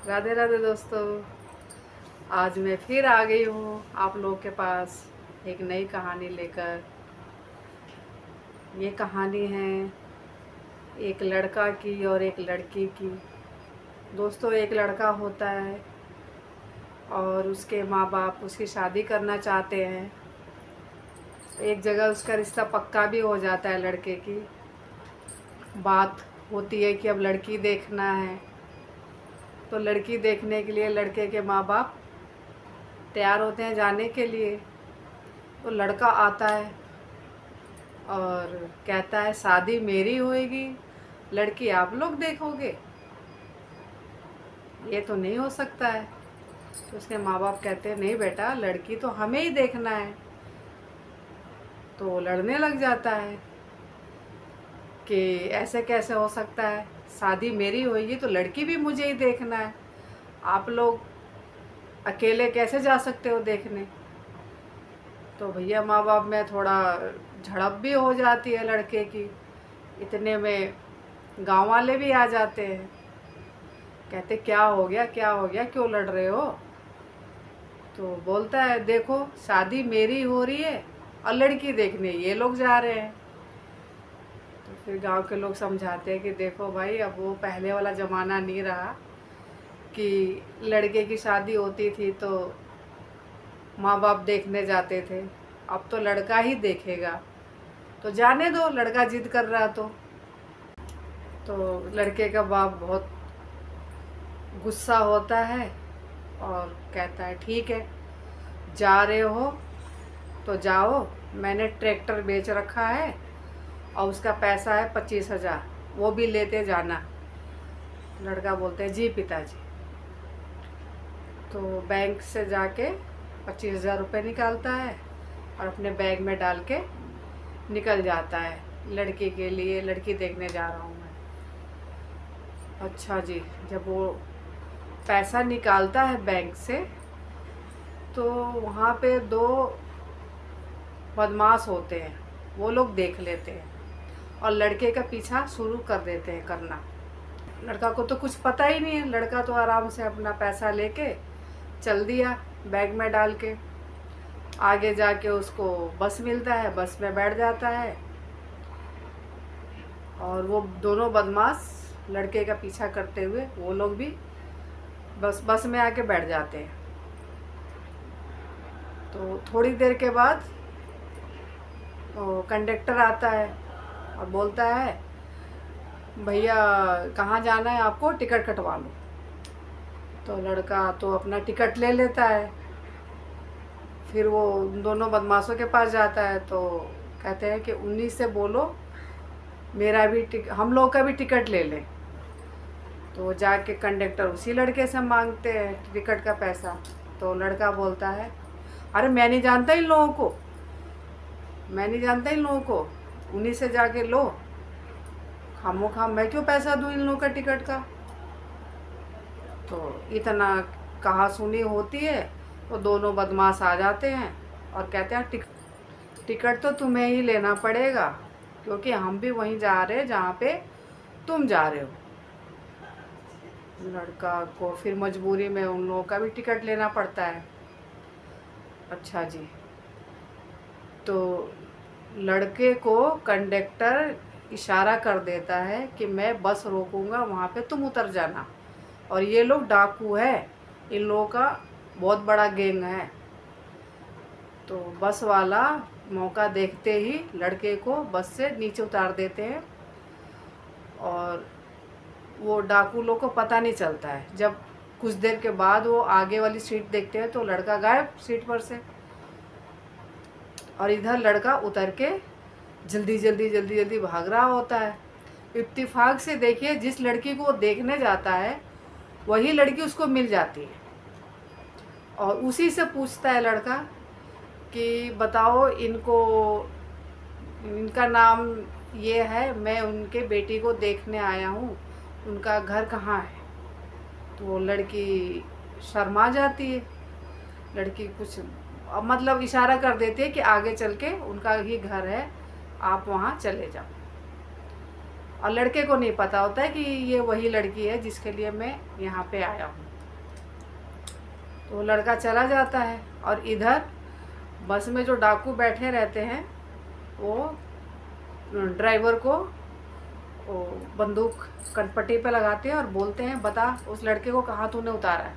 राधे राधे दोस्तों। आज मैं फिर आ गई हूँ आप लोगों के पास एक नई कहानी लेकर। ये कहानी है एक लड़का की और एक लड़की की। दोस्तों, एक लड़का होता है और उसके माँ बाप उसकी शादी करना चाहते हैं। एक जगह उसका रिश्ता पक्का भी हो जाता है। लड़के की बात होती है कि अब लड़की देखना है, तो लड़की देखने के लिए लड़के के माँ बाप तैयार होते हैं जाने के लिए। तो लड़का आता है और कहता है शादी मेरी होएगी, लड़की आप लोग देखोगे, ये तो नहीं हो सकता है। तो उसके माँ बाप कहते हैं नहीं बेटा, लड़की तो हमें ही देखना है। तो वो लड़ने लग जाता है कि ऐसे कैसे हो सकता है, शादी मेरी होएगी तो लड़की भी मुझे ही देखना है, आप लोग अकेले कैसे जा सकते हो देखने। तो भैया माँ बाप में थोड़ा झड़प भी हो जाती है लड़के की। इतने में गांव वाले भी आ जाते हैं। कहते क्या हो गया, क्या हो गया, क्यों लड़ रहे हो। तो बोलता है देखो शादी मेरी हो रही है और लड़की देखने ये लोग जा रहे हैं। तो फिर गांव के लोग समझाते हैं कि देखो भाई, अब वो पहले वाला ज़माना नहीं रहा कि लड़के की शादी होती थी तो माँ बाप देखने जाते थे। अब तो लड़का ही देखेगा, तो जाने दो, लड़का जिद कर रहा। तो लड़के का बाप बहुत गुस्सा होता है और कहता है ठीक है, जा रहे हो तो जाओ, मैंने ट्रैक्टर बेच रखा है और उसका पैसा है 25,000, वो भी लेते जाना। लड़का बोलते हैं जी पिताजी। तो बैंक से जाके 25,000 रुपये निकालता है और अपने बैग में डाल के निकल जाता है। लड़की के लिए लड़की देखने जा रहा हूँ मैं। अच्छा जी, जब वो पैसा निकालता है बैंक से तो वहाँ पे दो बदमाश होते हैं, वो लोग देख लेते हैं और लड़के का पीछा शुरू कर देते हैं करना। लड़का को तो कुछ पता ही नहीं है, लड़का तो आराम से अपना पैसा लेके चल दिया बैग में डाल के। आगे जाके उसको बस मिलता है, बस में बैठ जाता है और वो दोनों बदमाश लड़के का पीछा करते हुए वो लोग भी बस में आके बैठ जाते हैं। तो थोड़ी देर के बाद कंडक्टर आता है और बोलता है भैया कहाँ जाना है आपको, टिकट कटवा लो। तो लड़का तो अपना टिकट ले लेता है। फिर वो दोनों बदमाशों के पास जाता है तो कहते हैं कि उन्हीं से बोलो मेरा भी हम लोग का भी टिकट ले लें। तो जाके कंडक्टर उसी लड़के से मांगते हैं टिकट का पैसा। तो लड़का बोलता है अरे मैं नहीं जानता इन लोगों को, मैं नहीं जानता इन लोगों को, उन्हीं से जाके लो, खामो खाम मैं क्यों पैसा दूँ इन लोगों का टिकट का। तो इतना कहा सुनी होती है तो दोनों बदमाश आ जाते हैं और कहते हैं टिकट तो तुम्हें ही लेना पड़ेगा क्योंकि हम भी वहीं जा रहे हैं जहाँ पे तुम जा रहे हो। लड़का को फिर मजबूरी में उन लोगों का भी टिकट लेना पड़ता है। अच्छा जी, तो लड़के को कंडक्टर इशारा कर देता है कि मैं बस रोकूंगा, वहाँ पे तुम उतर जाना। और ये लोग डाकू है, इन लोगों का बहुत बड़ा गैंग है। तो बस वाला मौका देखते ही लड़के को बस से नीचे उतार देते हैं और वो डाकू लोग को पता नहीं चलता है। जब कुछ देर के बाद वो आगे वाली सीट देखते हैं तो लड़का गायब सीट पर से, और इधर लड़का उतर के जल्दी जल्दी जल्दी जल्दी भाग रहा होता है। इत्तेफाक से देखिए, जिस लड़की को वो देखने जाता है वही लड़की उसको मिल जाती है और उसी से पूछता है लड़का कि बताओ इनको, इनका नाम ये है, मैं उनके बेटी को देखने आया हूँ, उनका घर कहाँ है। तो वो लड़की शर्मा जाती है। लड़की कुछ मतलब इशारा कर देती है कि आगे चल के उनका ही घर है, आप वहाँ चले जाओ। और लड़के को नहीं पता होता है कि ये वही लड़की है जिसके लिए मैं यहाँ पे आया हूँ। तो वो लड़का चला जाता है और इधर बस में जो डाकू बैठे रहते हैं वो ड्राइवर को वो बंदूक कनपट्टी पे लगाते हैं और बोलते हैं बता उस लड़के को कहाँ तूने उतारा है।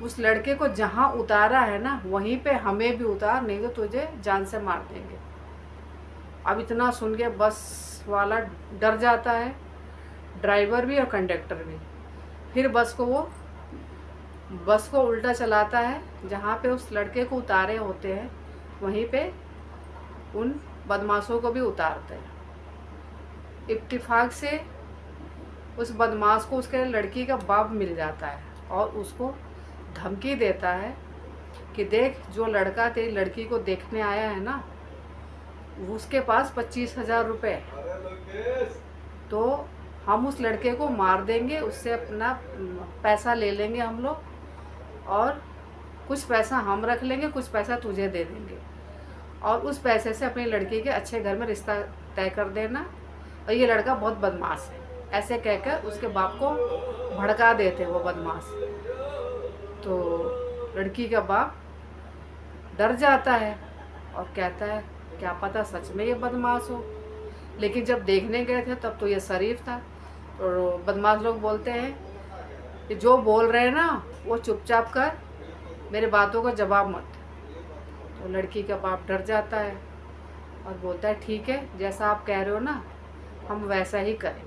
उस लड़के को जहाँ उतारा है ना वहीं पे हमें भी उतार, नहीं तो तुझे जान से मार देंगे। अब इतना सुन के बस वाला डर जाता है, ड्राइवर भी और कंडक्टर भी। फिर बस को उल्टा चलाता है, जहाँ पे उस लड़के को उतारे होते हैं वहीं पे उन बदमाशों को भी उतारते हैं। इत्तेफाक से उस बदमाश को उसके लड़की का बाप मिल जाता है और उसको धमकी देता है कि देख जो लड़का तेरी लड़की को देखने आया है ना उसके पास 25,000 रुपये, तो हम उस लड़के को मार देंगे, उससे अपना पैसा ले लेंगे हम लोग और कुछ पैसा हम रख लेंगे, कुछ पैसा तुझे दे देंगे और उस पैसे से अपनी लड़की के अच्छे घर में रिश्ता तय कर देना। और ये लड़का बहुत बदमाश है, ऐसे कहकर उसके बाप को भड़का देते वो बदमाश। तो लड़की का बाप डर जाता है और कहता है क्या पता सच में ये बदमाश हो, लेकिन जब देखने गए थे तब तो ये शरीफ था। और बदमाश लोग बोलते हैं कि जो बोल रहे हैं ना वो चुपचाप कर, मेरे बातों का जवाब मत। तो लड़की का बाप डर जाता है और बोलता है ठीक है, जैसा आप कह रहे हो ना हम वैसा ही करेंगे।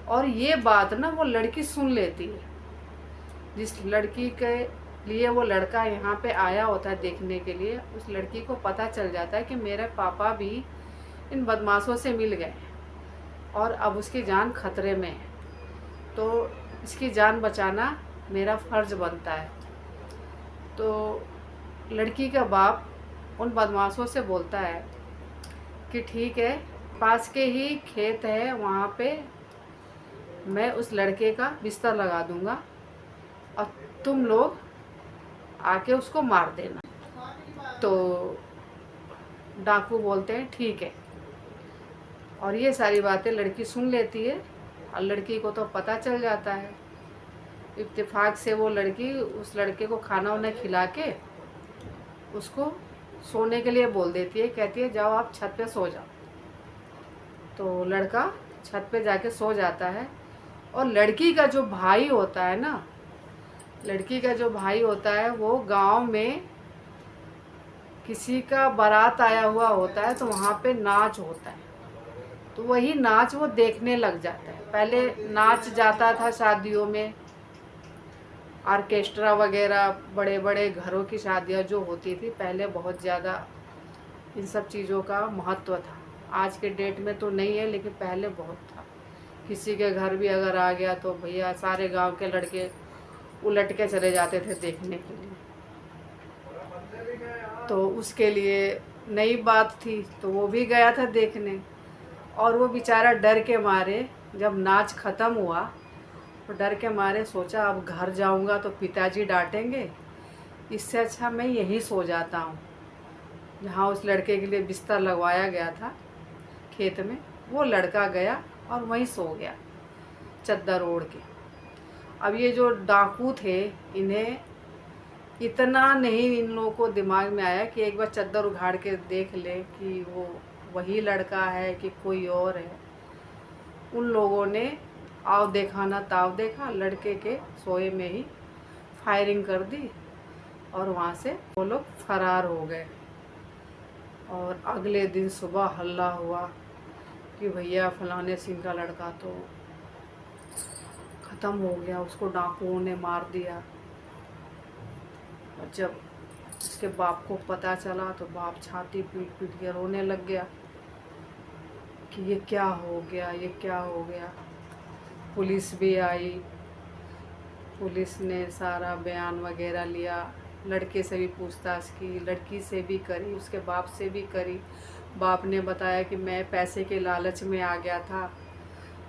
और ये बात ना वो लड़की सुन लेती है, जिस लड़की के लिए वो लड़का यहाँ पे आया होता है देखने के लिए, उस लड़की को पता चल जाता है कि मेरे पापा भी इन बदमाशों से मिल गए और अब उसकी जान खतरे में है, तो इसकी जान बचाना मेरा फ़र्ज़ बनता है। तो लड़की का बाप उन बदमाशों से बोलता है कि ठीक है, पास के ही खेत है, वहाँ पे मैं उस लड़के का बिस्तर लगा दूँगा और तुम लोग आके उसको मार देना। तो डाकू बोलते हैं ठीक है, और ये सारी बातें लड़की सुन लेती है और लड़की को तो पता चल जाता है। इत्तेफाक से वो लड़की उस लड़के को खाना वाना खिला के उसको सोने के लिए बोल देती है, कहती है जाओ आप छत पे सो जाओ। तो लड़का छत पे जाके सो जाता है और लड़की का जो भाई होता है ना, लड़की का जो भाई होता है वो गांव में किसी का बारात आया हुआ होता है तो वहाँ पे नाच होता है, तो वही नाच वो देखने लग जाता है। पहले नाच जाता था शादियों में, ऑर्केस्ट्रा वगैरह, बड़े बड़े घरों की शादियाँ जो होती थी पहले बहुत ज़्यादा इन सब चीज़ों का महत्व था। आज के डेट में तो नहीं है लेकिन पहले बहुत था। किसी के घर भी अगर आ गया तो भैया सारे गांव के लड़के उलट के चले जाते थे देखने के लिए। तो उसके लिए नई बात थी तो वो भी गया था देखने, और वो बेचारा डर के मारे जब नाच ख़त्म हुआ तो डर के मारे सोचा अब घर जाऊंगा तो पिताजी डांटेंगे, इससे अच्छा मैं यहीं सो जाता हूँ। जहाँ उस लड़के के लिए बिस्तर लगवाया गया था खेत में, वो लड़का गया और वहीं सो गया चद्दर ओढ़ के। अब ये जो डाकू थे इन्हें इतना नहीं इन लोगों को दिमाग में आया कि एक बार चद्दर उघाड़ के देख ले कि वो वही लड़का है कि कोई और है। उन लोगों ने आओ देखा ना ताव देखा, लड़के के सोए में ही फायरिंग कर दी और वहाँ से वो लोग फरार हो गए। और अगले दिन सुबह हल्ला हुआ कि भैया फलाने सिंह का लड़का तो ख़त्म हो गया, उसको डाकुओं ने मार दिया। और जब उसके बाप को पता चला तो बाप छाती पीट पीट के रोने लग गया कि ये क्या हो गया, ये क्या हो गया। पुलिस भी आई, पुलिस ने सारा बयान वगैरह लिया, लड़के से भी पूछताछ की, लड़की से भी करी, उसके बाप से भी करी। बाप ने बताया कि मैं पैसे के लालच में आ गया था,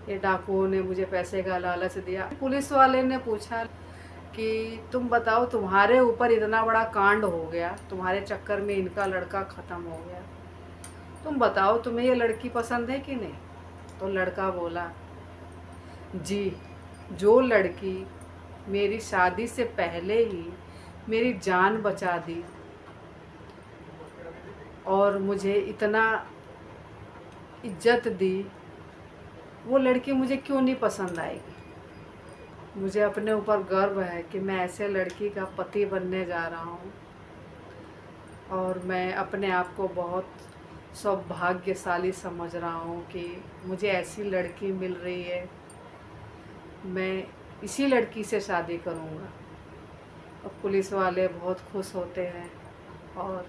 ये डाकुओं ने मुझे पैसे का लालच दिया। पुलिस वाले ने पूछा कि तुम बताओ, तुम्हारे ऊपर इतना बड़ा कांड हो गया, तुम्हारे चक्कर में इनका लड़का ख़त्म हो गया, तुम बताओ तुम्हें ये लड़की पसंद है कि नहीं। तो लड़का बोला जी, जो लड़की मेरी शादी से पहले ही मेरी जान बचा दी, और मुझे इतना इज्जत दी, वो लड़की मुझे क्यों नहीं पसंद आएगी। मुझे अपने ऊपर गर्व है कि मैं ऐसे लड़की का पति बनने जा रहा हूँ, और मैं अपने आप को बहुत सौभाग्यशाली समझ रहा हूँ कि मुझे ऐसी लड़की मिल रही है। मैं इसी लड़की से शादी करूँगा। और पुलिस वाले बहुत खुश होते हैं, और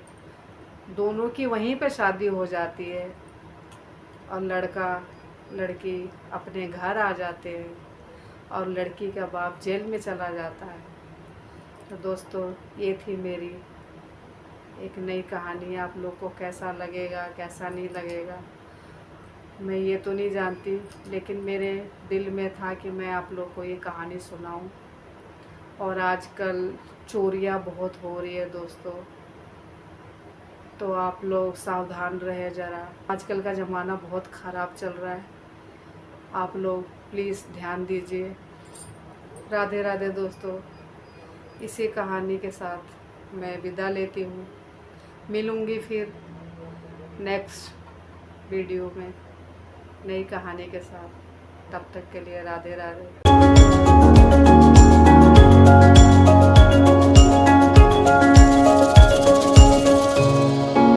दोनों की वहीं पे शादी हो जाती है, और लड़का लड़की अपने घर आ जाते हैं, और लड़की का बाप जेल में चला जाता है। तो दोस्तों, ये थी मेरी एक नई कहानी। आप लोग को कैसा लगेगा, कैसा नहीं लगेगा, मैं ये तो नहीं जानती, लेकिन मेरे दिल में था कि मैं आप लोग को ये कहानी सुनाऊं। और आजकल चोरियां बहुत हो रही है दोस्तों, तो आप लोग सावधान रहे ज़रा। आजकल का ज़माना बहुत ख़राब चल रहा है, आप लोग प्लीज़ ध्यान दीजिए। राधे राधे दोस्तों। इसी कहानी के साथ मैं विदा लेती हूँ। मिलूँगी फिर नेक्स्ट वीडियो में नई कहानी के साथ। तब तक के लिए राधे राधे।